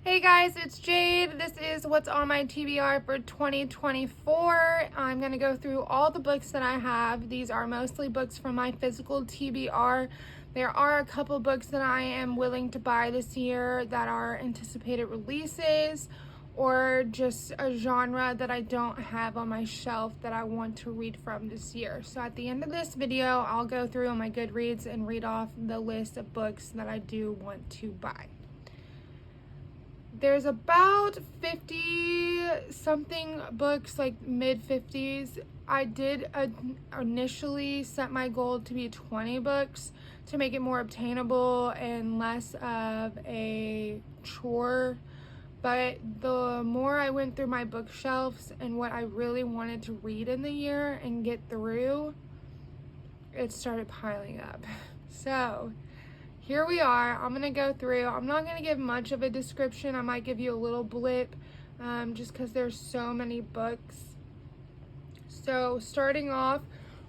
Hey guys, it's Jade. This is what's on my TBR for 2024. I'm going to go through all the books that I have. These are mostly books from my physical TBR. There are a couple books that I am willing to buy this year that are anticipated releases or just a genre that I don't have on my shelf that I want to read from this year. So at the end of this video, I'll go through my Goodreads and read off the list of books that I do want to buy. There's about 50 something books, like mid 50s. I did initially set my goal to be 20 books to make it more obtainable and less of a chore. But the more I went through my bookshelves and what I really wanted to read in the year and get through, it started piling up. So here we are. I'm gonna go through. I'm not gonna give much of a description. I might give you a little blip just because there's so many books. So starting off,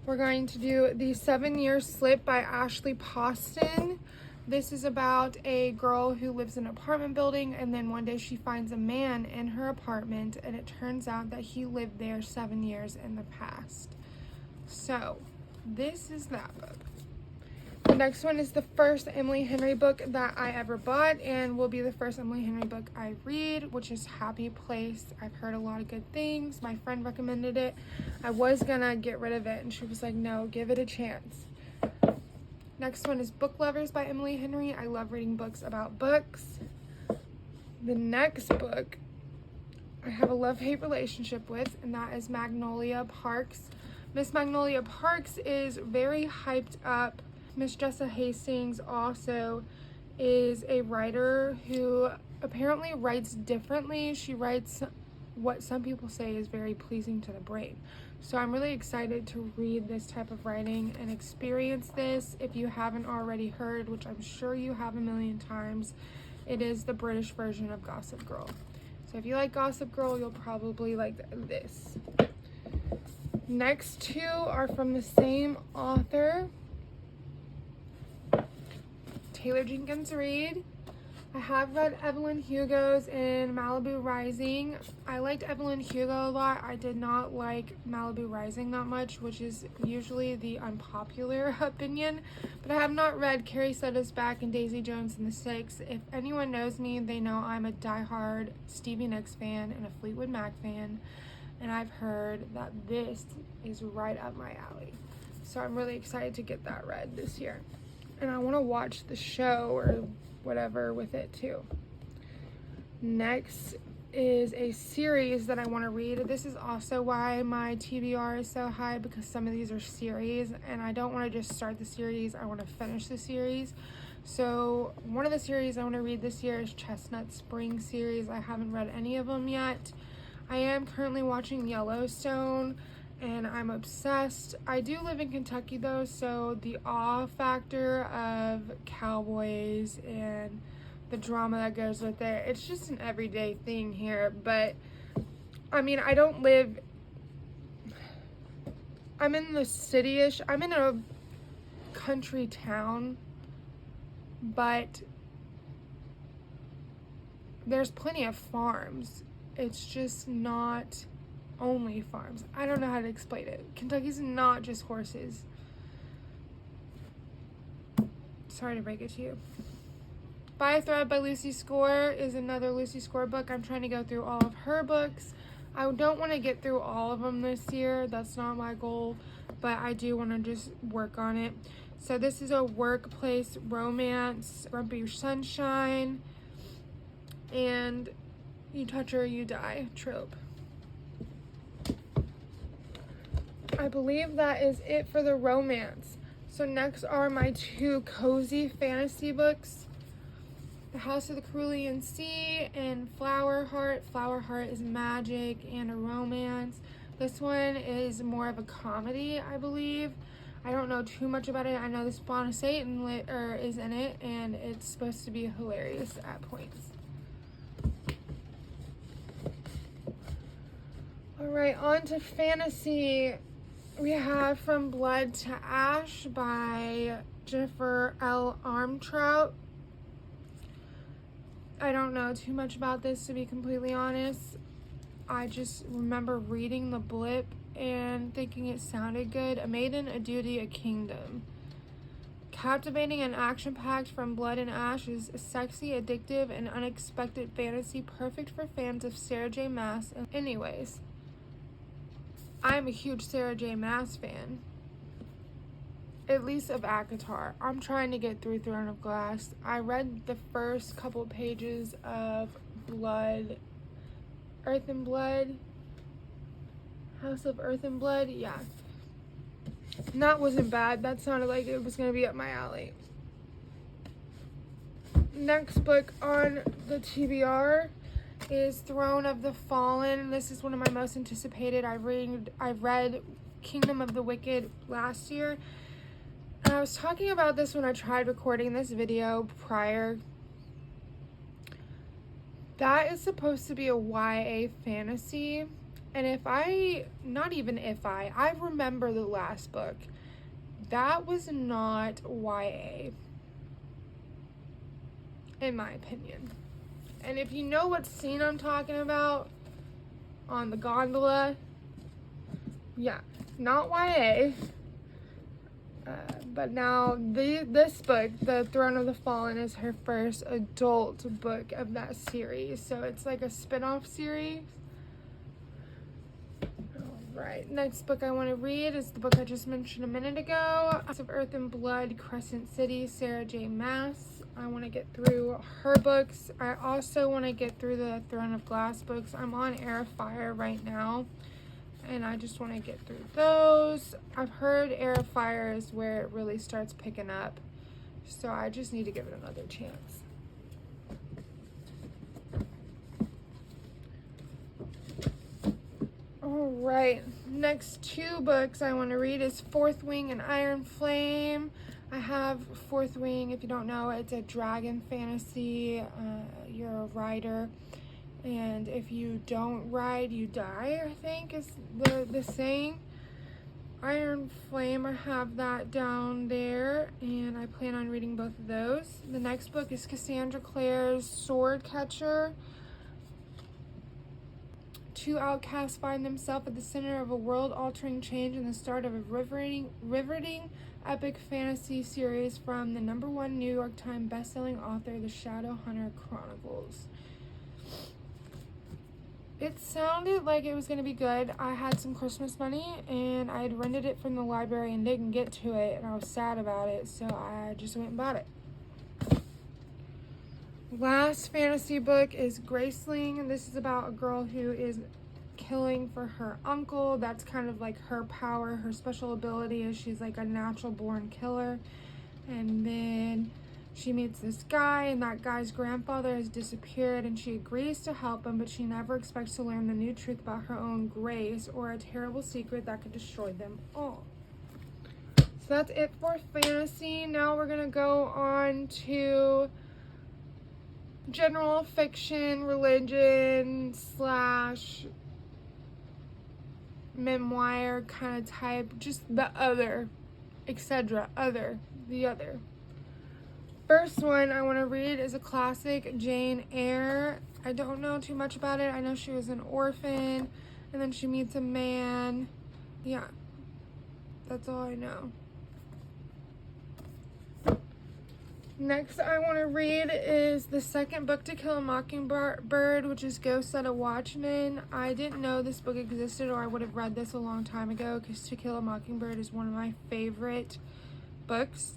we're going to do The 7-Year Slip by Ashley Poston. This is about a girl who lives in an apartment building, and then one day she finds a man in her apartment, and it turns out that he lived there 7 years in the past. So this is that book. The next one is the first Emily Henry book that I ever bought and will be the first Emily Henry book I read, which is Happy Place. I've heard a lot of good things. My friend recommended it. I was gonna get rid of it and she was like, no, give it a chance. Next one is Book Lovers by Emily Henry. I love reading books about books. The next book I have a love-hate relationship with, and that is Magnolia Parks. Miss Magnolia Parks is very hyped up. Miss Jessa Hastings also is a writer who apparently writes differently. She writes what some people say is very pleasing to the brain. So I'm really excited to read this type of writing and experience this. If you haven't already heard, which I'm sure you have a million times, it is the British version of Gossip Girl. So if you like Gossip Girl, you'll probably like this. Next two are from the same author, Taylor Jenkins Reid. I have read Evelyn Hugo's in Malibu Rising. I liked Evelyn Hugo a lot. I did not like Malibu Rising that much, which is usually the unpopular opinion. But I have not read Carrie Said Us Back and Daisy Jones and the Six. If anyone knows me, they know I'm a diehard Stevie Nicks fan and a Fleetwood Mac fan. And I've heard that this is right up my alley. So I'm really excited to get that read this year. And I want to watch the show or whatever with it too. Next is a series that I want to read. This is also why my TBR is so high, because some of these are series and I don't want to just start the series, I want to finish the series. So one of the series I want to read this year is Chestnut Spring series. I haven't read any of them yet. I am currently watching Yellowstone and I'm obsessed. I do live in Kentucky though, so the awe factor of cowboys and the drama that goes with it, it's just an everyday thing here. But I mean, I don't live, I'm in the city-ish, I'm in a country town, but there's plenty of farms. It's just not only farms. I don't know how to explain it. Kentucky's not just horses. Sorry to break it to you. By a Thread by Lucy Score is another Lucy Score book. I'm trying to go through all of her books. I don't want to get through all of them this year. That's not my goal, but I do want to just work on it. So this is a workplace romance, Grumpy Sunshine, and you touch her, you die trope. I believe that is it for the romance. So next are my two cozy fantasy books, The House of the Cerulean Sea and Flower Heart. Flower Heart is magic and a romance. This one is more of a comedy, I believe. I don't know too much about it. I know the Spawn of Satan is in it, and it's supposed to be hilarious at points. Alright, on to fantasy. We have From Blood to Ash by Jennifer L. Armentrout. I don't know too much about this, to be completely honest. I just remember reading the blip and thinking it sounded good. A maiden, a duty, a kingdom. Captivating and action-packed from Blood and Ash is a sexy, addictive, and unexpected fantasy perfect for fans of Sarah J. Maas. Anyways, I'm a huge Sarah J. Maas fan. At least of ACOTAR. I'm trying to get through Throne of Glass. I read the first couple pages of Earth and Blood. House of Earth and Blood, yeah. And that wasn't bad. That sounded like it was going to be up my alley. Next book on the TBR is Throne of the Fallen. This is one of my most anticipated. I read Kingdom of the Wicked last year. And I was talking about this when I tried recording this video prior. That is supposed to be a YA fantasy. And I remember the last book. That was not YA, in my opinion. And if you know what scene I'm talking about, on the gondola, yeah, not YA. But now this book, The Throne of the Fallen, is her first adult book of that series. So it's like a spin-off series. Alright, next book I want to read is the book I just mentioned a minute ago. House of Earth and Blood, Crescent City, Sarah J. Maas. I want to get through her books. I also want to get through the Throne of Glass books. I'm on Air of Fire right now, and I just want to get through those. I've heard Air of Fire is where it really starts picking up, so I just need to give it another chance. Alright, next two books I want to read is Fourth Wing and Iron Flame. I have Fourth Wing. If you don't know, it's a dragon fantasy. You're a rider, and if you don't ride, you die, I think is the saying. Iron Flame, I have that down there, and I plan on reading both of those. The next book is Cassandra Clare's Sword Catcher. Two outcasts find themselves at the center of a world-altering change and the start of a riveting epic fantasy series from the #1 New York Times bestselling author, The Shadowhunter Chronicles. It sounded like it was going to be good. I had some Christmas money, and I had rented it from the library and didn't get to it, and I was sad about it, so I just went and bought it. Last fantasy book is Graceling. This is about a girl who is killing for her uncle. That's kind of like her power. Her special ability is she's like a natural born killer. And then she meets this guy, and that guy's grandfather has disappeared, and she agrees to help him, but she never expects to learn the new truth about her own grace or a terrible secret that could destroy them all. So that's it for fantasy. Now we're gonna go on to general fiction, religion / memoir kind of type, just the other, etc. The other. First one I want to read is a classic, Jane Eyre. I don't know too much about it. I know she was an orphan, and then she meets a man. Yeah, that's all I know. Next I want to read is the second book, To Kill a Mockingbird, which is Ghost at a Watchman. I didn't know this book existed, or I would have read this a long time ago, because To Kill a Mockingbird is one of my favorite books.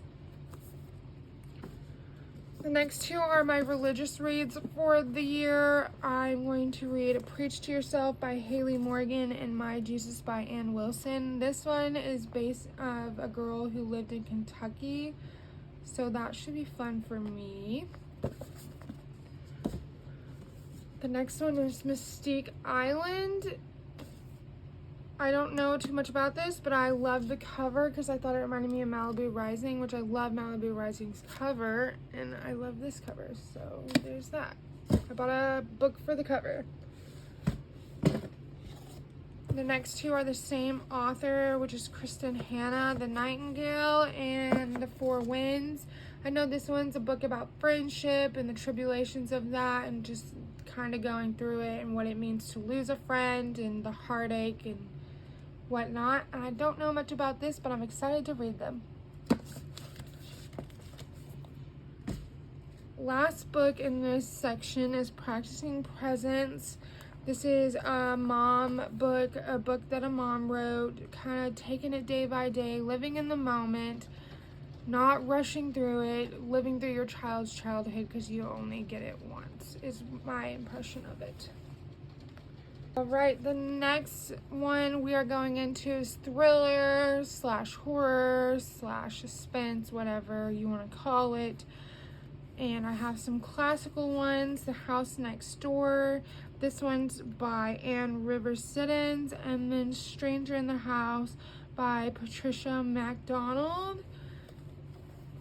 The next two are my religious reads for the year. I'm going to read Preach to Yourself by Haley Morgan and My Jesus by Ann Wilson. This one is based on a girl who lived in Kentucky, so that should be fun for me. The next one is Mystique Island. I don't know too much about this, but I love the cover because I thought it reminded me of Malibu Rising, which I love Malibu Rising's cover, and I love this cover, so there's that. I bought a book for the cover. The next two are the same author, which is Kristen Hanna, The Nightingale and The Four Winds. I know this one's a book about friendship and the tribulations of that, and just kind of going through it and what it means to lose a friend and the heartache and whatnot. And I don't know much about this, but I'm excited to read them. Last book in this section is Practicing Presence. This is a mom book, a book that a mom wrote, kind of taking it day by day, living in the moment, not rushing through it, living through your child's childhood because you only get it once, is my impression of it. All right, the next one we are going into is thriller / horror / suspense, whatever you want to call it. And I have some classical ones, The House Next Door. This one's by Anne Rivers Siddons, and then Stranger in the House by Patricia MacDonald.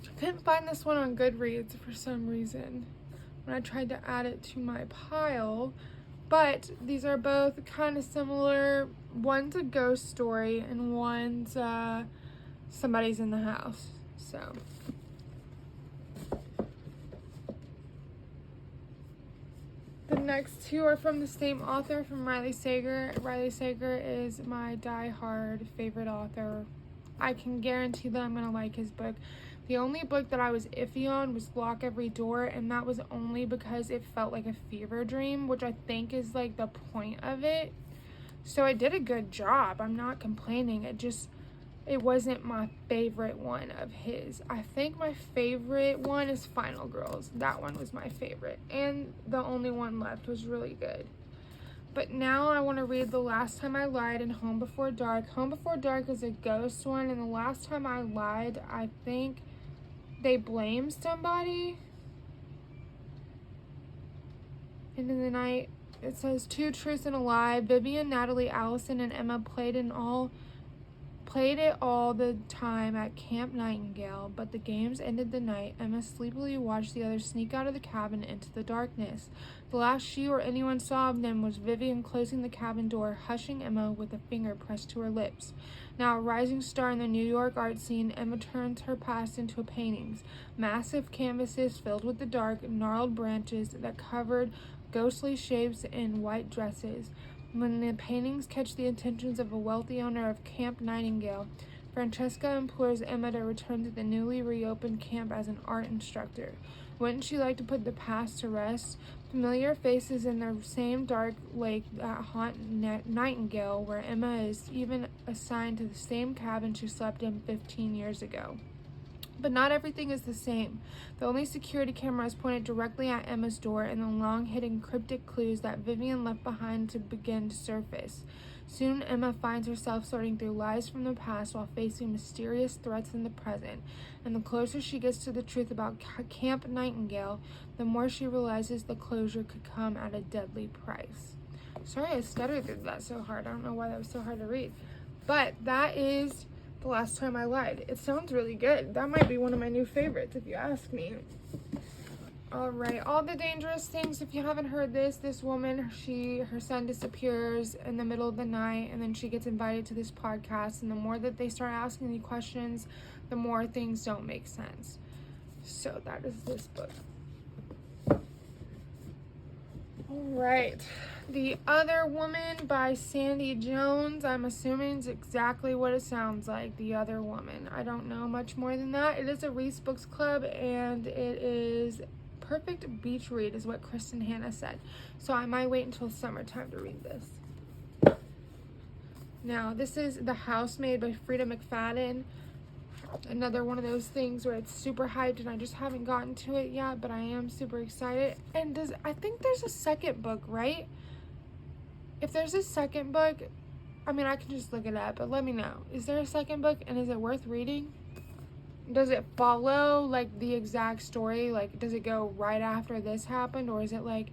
I couldn't find this one on Goodreads for some reason when I tried to add it to my pile, but these are both kind of similar. One's a ghost story and one's somebody's in the house. So the next two are from the same author, from Riley Sager. Riley Sager is my die-hard favorite author. I can guarantee that I'm going to like his book. The only book that I was iffy on was Lock Every Door, and that was only because it felt like a fever dream, which I think is like the point of it. So it did a good job. I'm not complaining. It wasn't my favorite one of his. I think my favorite one is Final Girls. That one was my favorite. And The Only One Left was really good. But now I want to read The Last Time I Lied and Home Before Dark. Home Before Dark is a ghost one, and The Last Time I Lied, I think they blame somebody. And in the night, it says 2 truths and a lie. Vivian, Natalie, Allison, and Emma played it all the time at Camp Nightingale, but the games ended the night. Emma sleepily watched the others sneak out of the cabin into the darkness. The last she or anyone saw of them was Vivian closing the cabin door, hushing Emma with a finger pressed to her lips. Now a rising star in the New York art scene, Emma turns her past into paintings, massive canvases filled with the dark, gnarled branches that covered ghostly shapes in white dresses. When the paintings catch the attentions of a wealthy owner of Camp Nightingale, Francesca implores Emma to return to the newly reopened camp as an art instructor. Wouldn't she like to put the past to rest? Familiar faces in the same dark lake that haunt Nightingale, where Emma is even assigned to the same cabin she slept in 15 years ago. But not everything is the same. The only security camera is pointed directly at Emma's door, and the long-hidden cryptic clues that Vivian left behind to begin to surface. Soon, Emma finds herself sorting through lies from the past while facing mysterious threats in the present. And the closer she gets to the truth about Camp Nightingale, the more she realizes the closure could come at a deadly price. Sorry I stuttered through that so hard. I don't know why that was so hard to read. But that is The Last Time I Lied. It sounds really good. That might be one of my new favorites if you ask me. Alright, All the Dangerous Things. If you haven't heard this woman, her son disappears in the middle of the night, and then she gets invited to this podcast, and the more that they start asking the questions, the more things don't make sense. So that is this book. Alright, The Other Woman by Sandy Jones. I'm assuming it's exactly what it sounds like, The Other Woman. I don't know much more than that. It is a Reese Books Club, and it is perfect beach read, is what Kristen Hanna said. So I might wait until summertime to read this. Now, this is The Housemaid by Frida McFadden. Another one of those things where it's super hyped and I just haven't gotten to it yet, but I am super excited. And I think there's a second book, right? If there's a second book, I mean, I can just look it up, but let me know. Is there a second book, and is it worth reading? Does it follow like the exact story? Like, does it go right after this happened, or is it like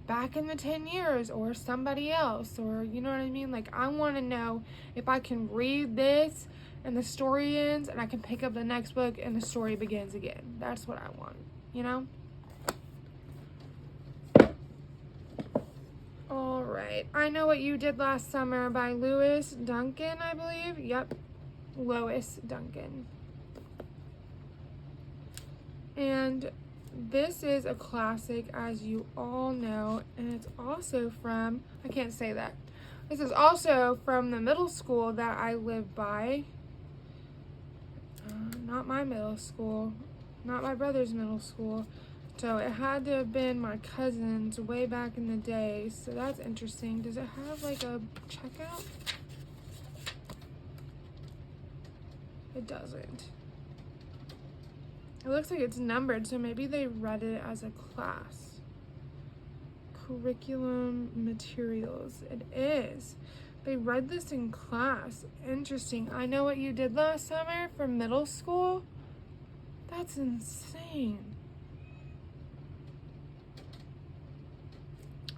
back in the 10 years, or somebody else, or you know what I mean? Like, I want to know if I can read this and the story ends, and I can pick up the next book and the story begins again. That's what I want, you know? Alright, I Know What You Did Last Summer by Lois Duncan, I believe. Yep, Lois Duncan. And this is a classic, as you all know, and it's also from, I can't say that. This is also from the middle school that I live by. Not my middle school, not my brother's middle school. So it had to have been my cousin's way back in the day. So that's interesting. Does it have like a checkout? It doesn't. It looks like it's numbered, so maybe they read it as a class. Curriculum materials. It is. They read this in class. Interesting. I Know What You Did Last Summer for middle school? That's insane.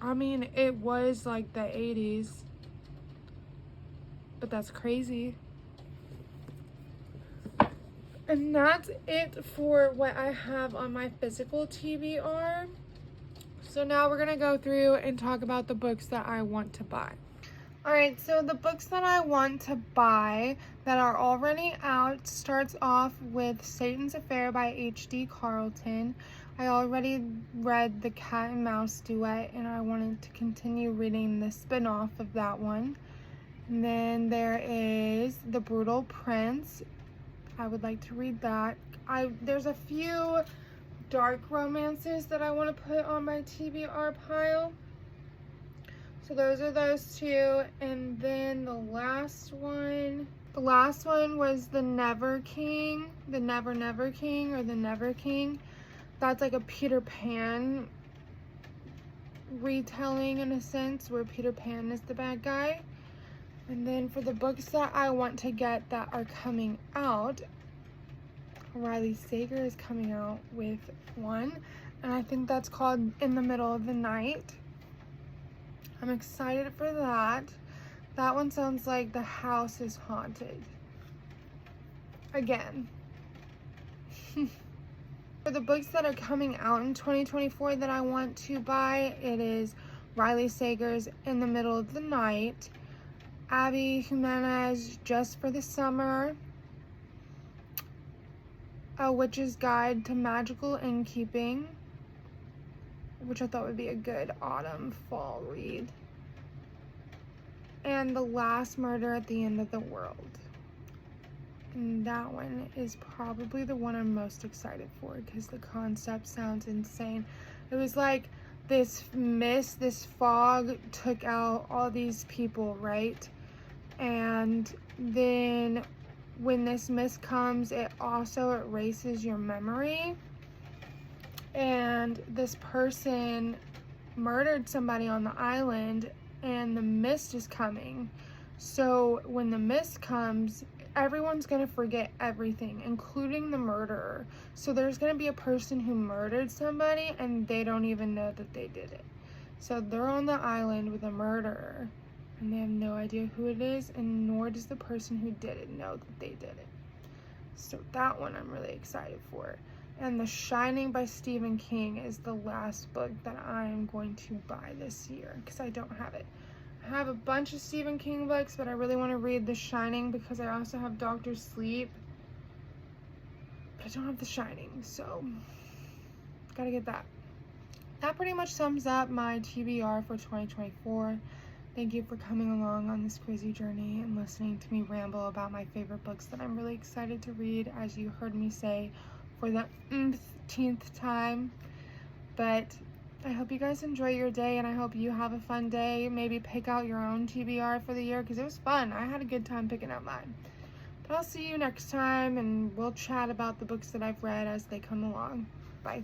I mean, it was like the 80s, but that's crazy. And that's it for what I have on my physical TBR. So now we're gonna go through and talk about the books that I want to buy. Alright, so the books that I want to buy that are already out starts off with Satan's Affair by H.D. Carlton. I already read the Cat and Mouse duet, and I wanted to continue reading the spin-off of that one. And then there is The Brutal Prince. I would like to read that. There's a few dark romances that I want to put on my TBR pile. So those are those two. And then the last one was The Never King, The Never Never King, or The Never King. That's like a Peter Pan retelling in a sense, where Peter Pan is the bad guy. And then for the books that I want to get that are coming out, Riley Sager is coming out with one, and I think that's called In the Middle of the Night. I'm excited for that. That one sounds like the house is haunted. Again. For the books that are coming out in 2024 that I want to buy, it is Riley Sager's In the Middle of the Night, Abby Jimenez Just for the Summer, A Witch's Guide to Magical Innkeeping, which I thought would be a good autumn fall read, and The Last Murder at the End of the World. And that one is probably the one I'm most excited for because the concept sounds insane. It was like this mist, this fog took out all these people, right? And then when this mist comes, it also erases your memory. And this person murdered somebody on the island, and the mist is coming. So when the mist comes, everyone's gonna forget everything, including the murderer. So there's gonna be a person who murdered somebody and they don't even know that they did it. So they're on the island with a murderer and they have no idea who it is, and nor does the person who did it know that they did it. So that one I'm really excited for. And The Shining by Stephen King is the last book that I am going to buy this year because I don't have it. I have a bunch of Stephen King books, but I really want to read The Shining because I also have Dr. Sleep. But I don't have The Shining, so gotta get that. That pretty much sums up my TBR for 2024. Thank you for coming along on this crazy journey and listening to me ramble about my favorite books that I'm really excited to read, as you heard me say for the 10th time. But I hope you guys enjoy your day, and I hope you have a fun day. Maybe pick out your own TBR for the year because it was fun. I had a good time picking out mine. But I'll see you next time, and we'll chat about the books that I've read as they come along. Bye.